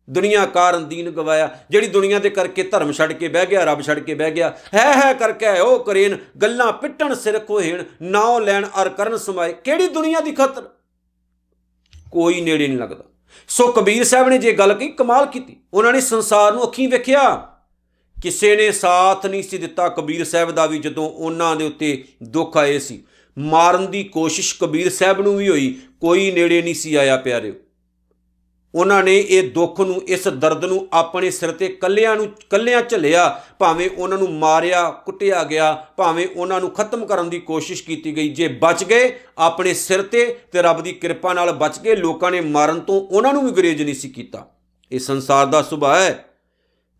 ਦੁਨੀਆ ਕਾਰਨ ਦੀਨ ਗਵਾਇਆ। ਜਿਹੜੀ ਦੁਨੀਆ ਦੇ ਕਰਕੇ ਧਰਮ ਛੱਡ ਕੇ ਬਹਿ ਗਿਆ, ਰੱਬ ਛੱਡ ਕੇ ਬਹਿ ਗਿਆ। ਹੈ ਕਰਕੇ ਉਹ ਕਰੇਨ, ਗੱਲਾਂ ਪਿੱਟਣ ਸਿਰ ਕੋਹੇਣ, ਨਾਉ ਲੈਣ ਅਰ ਕਰਨ ਸਮਾਏ। ਕਿਹੜੀ ਦੁਨੀਆ ਦੀ ਖਾਤਰ? ਕੋਈ ਨੇੜੇ ਨਹੀਂ ਲੱਗਦਾ। ਸੋ ਕਬੀਰ ਸਾਹਿਬ ਨੇ ਜੇ ਗੱਲ ਕਹੀ, ਕਮਾਲ ਕੀਤੀ। ਉਹਨਾਂ ਨੇ ਸੰਸਾਰ ਨੂੰ ਅੱਖੀਂ ਵੇਖਿਆ, ਕਿਸੇ ਨੇ ਸਾਥ ਨਹੀਂ ਸੀ ਦਿੱਤਾ ਕਬੀਰ ਸਾਹਿਬ ਦਾ ਵੀ। ਜਦੋਂ ਉਹਨਾਂ ਦੇ ਉੱਤੇ ਦੁੱਖ ਆਏ ਸੀ, ਮਾਰਨ ਦੀ ਕੋਸ਼ਿਸ਼ ਕਬੀਰ ਸਾਹਿਬ ਨੂੰ ਵੀ ਹੋਈ, ਕੋਈ ਨੇੜੇ ਨਹੀਂ ਸੀ ਆਇਆ ਪਿਆਰਿਓ। ਉਹਨਾਂ ਨੇ ਇਹ ਦੁੱਖ ਨੂੰ, ਇਸ ਦਰਦ ਨੂੰ ਆਪਣੇ ਸਿਰ ਤੇ ਕੱਲਿਆਂ ਝੱਲਿਆ। ਭਾਵੇਂ ਉਹਨਾਂ ਨੂੰ ਮਾਰਿਆ ਕੁੱਟਿਆ ਗਿਆ, ਭਾਵੇਂ ਉਹਨਾਂ ਨੂੰ ਖਤਮ ਕਰਨ ਦੀ ਕੋਸ਼ਿਸ਼ ਕੀਤੀ ਗਈ, ਜੇ ਬਚ ਗਏ ਆਪਣੇ ਸਿਰ ਤੇ ਰੱਬ ਦੀ ਕਿਰਪਾ ਨਾਲ ਬਚ ਗਏ। ਲੋਕਾਂ ਨੇ ਮਾਰਨ ਤੋਂ ਉਹਨਾਂ ਨੂੰ ਵੀ ਗੁਰੇਜ਼ ਨਹੀਂ ਸੀ ਕੀਤਾ। ਇਹ ਸੰਸਾਰ ਦਾ ਸੁਭਾਅ ਹੈ।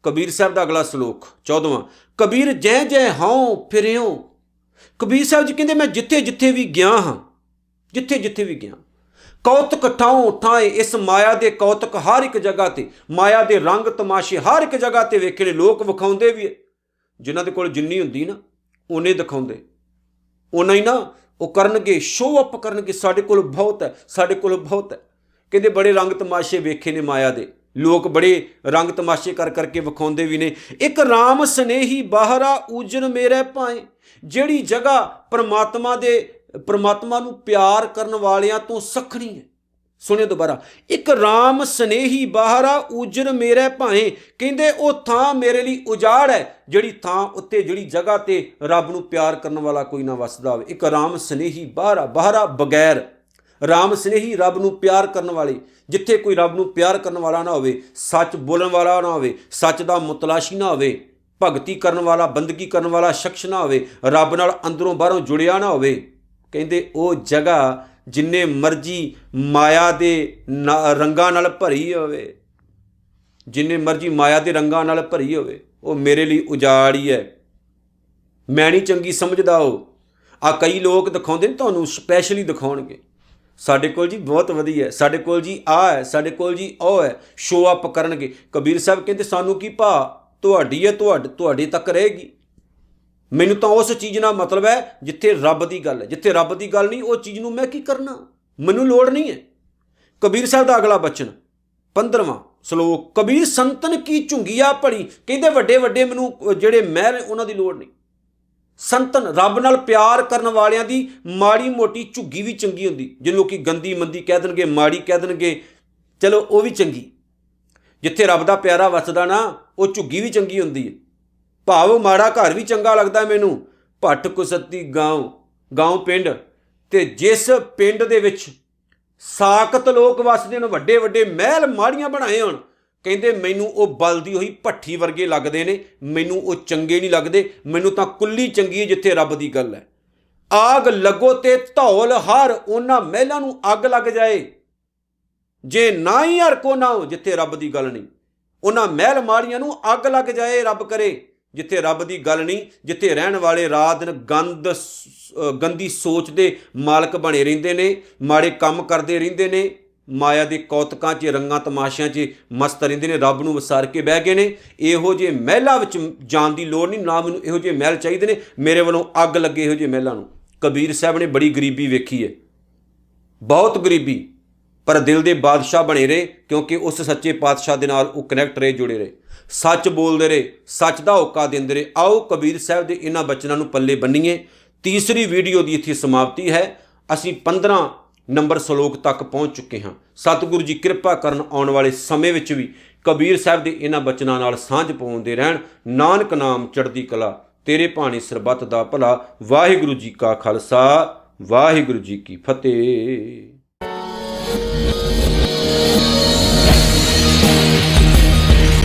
ਕਬੀਰ ਸਾਹਿਬ ਦਾ ਅਗਲਾ ਸ਼ਲੋਕ 14ਵਾਂ। ਕਬੀਰ ਜੈ ਜੈ ਹਉ ਫਿਰਿਓ। ਕਬੀਰ ਸਾਹਿਬ ਜੀ ਕਹਿੰਦੇ, ਮੈਂ ਜਿੱਥੇ ਵੀ ਗਿਆ ਹਾਂ, ਜਿੱਥੇ ਵੀ ਗਿਆ, ਕੌਤਕ ਠਾਉ ਠਾਏ, ਇਸ ਮਾਇਆ ਦੇ ਕੌਤਕ ਹਰ ਇੱਕ ਜਗ੍ਹਾ ਤੇ, ਮਾਇਆ ਦੇ ਰੰਗ ਤਮਾਸ਼ੇ ਹਰ ਇੱਕ ਜਗ੍ਹਾ ਤੇ ਵੇਖੇ ਨੇ। ਲੋਕ ਵਿਖਾਉਂਦੇ ਵੀ, ਜਿਨ੍ਹਾਂ ਦੇ ਕੋਲ ਜਿੰਨੀ ਹੁੰਦੀ ਨਾ ਉਹਨੇ ਦਿਖਾਉਂਦੇ, ਉਹਨਾਂ ਹੀ ਨਾ ਉਹ ਕਰਨਗੇ, ਸ਼ੋਅ ਅਪ ਕਰਨਗੇ, ਸਾਡੇ ਕੋਲ ਬਹੁਤ ਹੈ, ਸਾਡੇ ਕੋਲ ਬਹੁਤ ਹੈ। ਕਹਿੰਦੇ ਬੜੇ ਰੰਗ ਤਮਾਸ਼ੇ ਵੇਖੇ ਨੇ ਮਾਇਆ ਦੇ, ਲੋਕ ਬੜੇ ਰੰਗ ਤਮਾਸ਼ੇ ਕਰ ਕਰਕੇ ਵਿਖਾਉਂਦੇ ਵੀ ਨੇ। ਇੱਕ ਰਾਮ ਸਨੇਹੀ ਬਾਹਰਾ ਊਜਨ ਮੇਰੇ ਭਾਏ, ਜਿਹੜੀ ਜਗ੍ਹਾ ਪਰਮਾਤਮਾ ਨੂੰ ਪਿਆਰ ਕਰਨ ਵਾਲਿਆਂ ਤੋਂ ਸਖਣੀ ਹੈ। ਸੁਣਿਓ ਦੁਬਾਰਾ, ਇੱਕ ਰਾਮ ਸਨੇਹੀ ਬਾਹਰਾ ਊਜਨ ਮੇਰੇ ਭਾਏ। ਕਹਿੰਦੇ ਉਹ ਥਾਂ ਮੇਰੇ ਲਈ ਉਜਾੜ ਹੈ, ਜਿਹੜੀ ਥਾਂ ਉੱਤੇ, ਜਿਹੜੀ ਜਗ੍ਹਾ ਤੇ ਰੱਬ ਨੂੰ ਪਿਆਰ ਕਰਨ ਵਾਲਾ ਕੋਈ ਨਾ ਵਸਦਾ ਹੋਵੇ। ਇੱਕ ਰਾਮ ਸਨੇਹੀ ਬਾਹਰਾ ਬਗੈਰ, ਰਾਮ ਸਨੇਹੀ ਰੱਬ ਨੂੰ ਪਿਆਰ ਕਰਨ ਵਾਲੇ। ਜਿੱਥੇ ਕੋਈ ਰੱਬ ਨੂੰ ਪਿਆਰ ਕਰਨ ਵਾਲਾ ਨਾ ਹੋਵੇ, ਸੱਚ ਬੋਲਣ ਵਾਲਾ ਨਾ ਹੋਵੇ, ਸੱਚ ਦਾ ਮੁਤਲਾਸ਼ੀ ਨਾ ਹੋਵੇ, ਭਗਤੀ ਕਰਨ ਵਾਲਾ, ਬੰਦਗੀ ਕਰਨ ਵਾਲਾ ਸ਼ਖਸ ਨਾ ਹੋਵੇ, ਰੱਬ ਨਾਲ ਅੰਦਰੋਂ ਬਾਹਰੋਂ ਜੁੜਿਆ ਨਾ ਹੋਵੇ, ਕਹਿੰਦੇ ਉਹ ਜਗ੍ਹਾ ਜਿੰਨੇ ਮਰਜ਼ੀ ਮਾਇਆ ਦੇ ਰੰਗਾਂ ਨਾਲ ਭਰੀ ਹੋਵੇ, ਜਿੰਨੇ ਮਰਜ਼ੀ ਮਾਇਆ ਦੇ ਰੰਗਾਂ ਨਾਲ ਭਰੀ ਹੋਵੇ, ਉਹ ਮੇਰੇ ਲਈ ਉਜਾੜ ਹੀ ਹੈ। ਮੈਂ ਨਹੀਂ ਚੰਗੀ ਸਮਝਦਾ ਉਹ। ਕਈ ਲੋਕ ਦਿਖਾਉਂਦੇ ਨੇ, ਤੁਹਾਨੂੰ ਸਪੈਸ਼ਲੀ ਦਿਖਾਉਣਗੇ, ਸਾਡੇ ਕੋਲ ਜੀ ਬਹੁਤ ਵਧੀਆ ਹੈ, ਸਾਡੇ ਕੋਲ ਜੀ ਆਹ ਹੈ, ਸਾਡੇ ਕੋਲ ਜੀ ਉਹ ਹੈ, ਸ਼ੋਅ ਅਪ ਕਰਨਗੇ। ਕਬੀਰ ਸਾਹਿਬ ਕਹਿੰਦੇ ਸਾਨੂੰ ਕੀ ਭਾ, ਤੁਹਾਡੀ ਹੈ, ਤੁਹਾਡੇ ਤੱਕ ਰਹੇਗੀ। ਮੈਨੂੰ ਤਾਂ ਉਸ ਚੀਜ਼ ਨਾਲ ਮਤਲਬ ਹੈ ਜਿੱਥੇ ਰੱਬ ਦੀ ਗੱਲ ਹੈ। ਜਿੱਥੇ ਰੱਬ ਦੀ ਗੱਲ ਨਹੀਂ, ਉਹ ਚੀਜ਼ ਨੂੰ ਮੈਂ ਕੀ ਕਰਨਾ, ਮੈਨੂੰ ਲੋੜ ਨਹੀਂ ਹੈ। ਕਬੀਰ ਸਾਹਿਬ ਦਾ ਅਗਲਾ ਬਚਨ 15ਵਾਂ ਸ਼ਲੋਕ। ਕਬੀਰ ਸੰਤਨ ਕੀ ਝੁੰਗੀਆ ਭੜੀ, ਕਹਿੰਦੇ ਵੱਡੇ ਮੈਨੂੰ ਜਿਹੜੇ ਮਹਿਲ ਉਹਨਾਂ ਦੀ ਲੋੜ ਨਹੀਂ। ਸੰਤਨ ਰੱਬ ਨਾਲ ਪਿਆਰ ਕਰਨ ਵਾਲਿਆਂ ਦੀ ਮਾੜੀ ਮੋਟੀ ਝੁੱਗੀ ਵੀ ਚੰਗੀ ਹੁੰਦੀ। ਜਿਹਨੂੰ ਲੋਕੀ ਗੰਦੀ ਮੰਦੀ ਕਹਿ ਦੇਣਗੇ, ਮਾੜੀ ਕਹਿ ਦੇਣਗੇ, ਚਲੋ ਉਹ ਵੀ ਚੰਗੀ। ਜਿੱਥੇ ਰੱਬ ਦਾ ਪਿਆਰਾ ਵਸਦਾ ਨਾ, ਉਹ ਝੁੱਗੀ ਵੀ ਚੰਗੀ ਹੁੰਦੀ ਹੈ। ਭਾਵ ਮਾੜਾ ਘਰ ਵੀ ਚੰਗਾ ਲੱਗਦਾ ਮੈਨੂੰ। ਭੱਟ ਕੁਸਤੀ ਗਾਉਂ ਪਿੰਡ, ਤੇ ਜਿਸ ਪਿੰਡ ਦੇ ਵਿੱਚ ਸਾਕਤ ਲੋਕ ਵਸਦੇ ਨੇ, ਵੱਡੇ ਮਹਿਲ ਮਾੜੀਆਂ ਬਣਾਏ ਹੋਣ, ਕਹਿੰਦੇ ਮੈਨੂੰ ਉਹ ਬਲਦੀ ਹੋਈ ਭੱਠੀ ਵਰਗੇ ਲੱਗਦੇ ਨੇ, ਮੈਨੂੰ ਉਹ ਚੰਗੇ ਨਹੀਂ ਲੱਗਦੇ। ਮੈਨੂੰ ਤਾਂ ਕੁੱਲੀ ਚੰਗੀ ਹੈ ਜਿੱਥੇ ਰੱਬ ਦੀ ਗੱਲ ਹੈ। ਆਗ ਲੱਗੋ ਤੇ ਧੌਲ ਹਰ, ਉਹਨਾਂ ਮਹਿਲਾਂ ਨੂੰ ਅੱਗ ਲੱਗ ਜਾਏ। ਜੇ ਨਾ ਹੀ ਹਰ ਕੋ ਨਾ ਹੋ, ਜਿੱਥੇ ਰੱਬ ਦੀ ਗੱਲ ਨਹੀਂ, ਉਹਨਾਂ ਮਹਿਲ ਮਾੜੀਆਂ ਨੂੰ ਅੱਗ ਲੱਗ ਜਾਏ, ਰੱਬ ਕਰੇ। ਜਿੱਥੇ ਰੱਬ ਦੀ ਗੱਲ ਨਹੀਂ, ਜਿੱਥੇ ਰਹਿਣ ਵਾਲੇ ਰਾਤ ਦਿਨ ਗੰਦੀ ਸੋਚ ਦੇ ਮਾਲਕ ਬਣੇ ਰਹਿੰਦੇ ਨੇ, ਮਾੜੇ ਕੰਮ ਕਰਦੇ ਰਹਿੰਦੇ ਨੇ, ਮਾਇਆ ਦੇ ਕੌਤਕਾਂ 'ਚ, ਰੰਗਾਂ ਤਮਾਸ਼ਿਆਂ 'ਚ ਮਸਤ ਰਹਿੰਦੇ ਨੇ, ਰੱਬ ਨੂੰ ਵਿਸਾਰ ਕੇ ਬਹਿ ਗਏ ਨੇ। ਇਹੋ ਜਿਹੇ ਮਹਿਲਾਂ ਵਿੱਚ ਜਾਣ ਦੀ ਲੋੜ ਨਹੀਂ, ਨਾ ਮੈਨੂੰ ਇਹੋ ਜਿਹੇ ਮਹਿਲ ਚਾਹੀਦੇ ਨੇ, ਮੇਰੇ ਵੱਲੋਂ ਅੱਗ ਲੱਗੇ ਇਹੋ ਜਿਹੇ ਮਹਿਲਾਂ ਨੂੰ। ਕਬੀਰ ਸਾਹਿਬ ਨੇ ਬੜੀ ਗਰੀਬੀ ਵੇਖੀ ਹੈ, ਬਹੁਤ ਗਰੀਬੀ, ਪਰ ਦਿਲ ਦੇ ਬਾਦਸ਼ਾਹ ਬਣੇ ਰਹੇ, ਕਿਉਂਕਿ ਉਸ ਸੱਚੇ ਪਾਤਸ਼ਾਹ ਦੇ ਨਾਲ ਉਹ ਕਨੈਕਟ ਰਹੇ, ਜੁੜੇ ਰਹੇ, ਸੱਚ ਬੋਲਦੇ ਰਹੇ, ਸੱਚ ਦਾ ਹੋਕਾ ਦਿੰਦੇ ਰਹੇ। ਆਓ ਕਬੀਰ ਸਾਹਿਬ ਦੇ ਇਹਨਾਂ ਬਚਨਾਂ ਨੂੰ ਪੱਲੇ ਬੰਨੀਏ। ਤੀਸਰੀ ਵੀਡੀਓ ਦੀ ਇੱਥੇ ਸਮਾਪਤੀ ਹੈ। ਅਸੀਂ 15 ਨੰਬਰ ਸ਼ਲੋਕ ਤੱਕ ਪਹੁੰਚ ਚੁੱਕੇ ਹਾਂ। ਸਤਿਗੁਰੂ ਜੀ ਕਿਰਪਾ ਕਰਨ ਆਉਣ ਵਾਲੇ ਸਮੇਂ ਵਿੱਚ ਵੀ ਕਬੀਰ ਸਾਹਿਬ ਦੇ ਇਹਨਾਂ ਬਚਨਾਂ ਨਾਲ ਸਾਂਝ ਪਾਉਂਦੇ ਰਹਿਣ। ਨਾਨਕ ਨਾਮ ਚੜ੍ਹਦੀ ਕਲਾ, ਤੇਰੇ ਭਾਣੇ ਸਰਬੱਤ ਦਾ ਭਲਾ। ਵਾਹਿਗੁਰੂ ਜੀ ਕਾ ਖਾਲਸਾ, ਵਾਹਿਗੁਰੂ ਜੀ ਕੀ ਫਤਿਹ।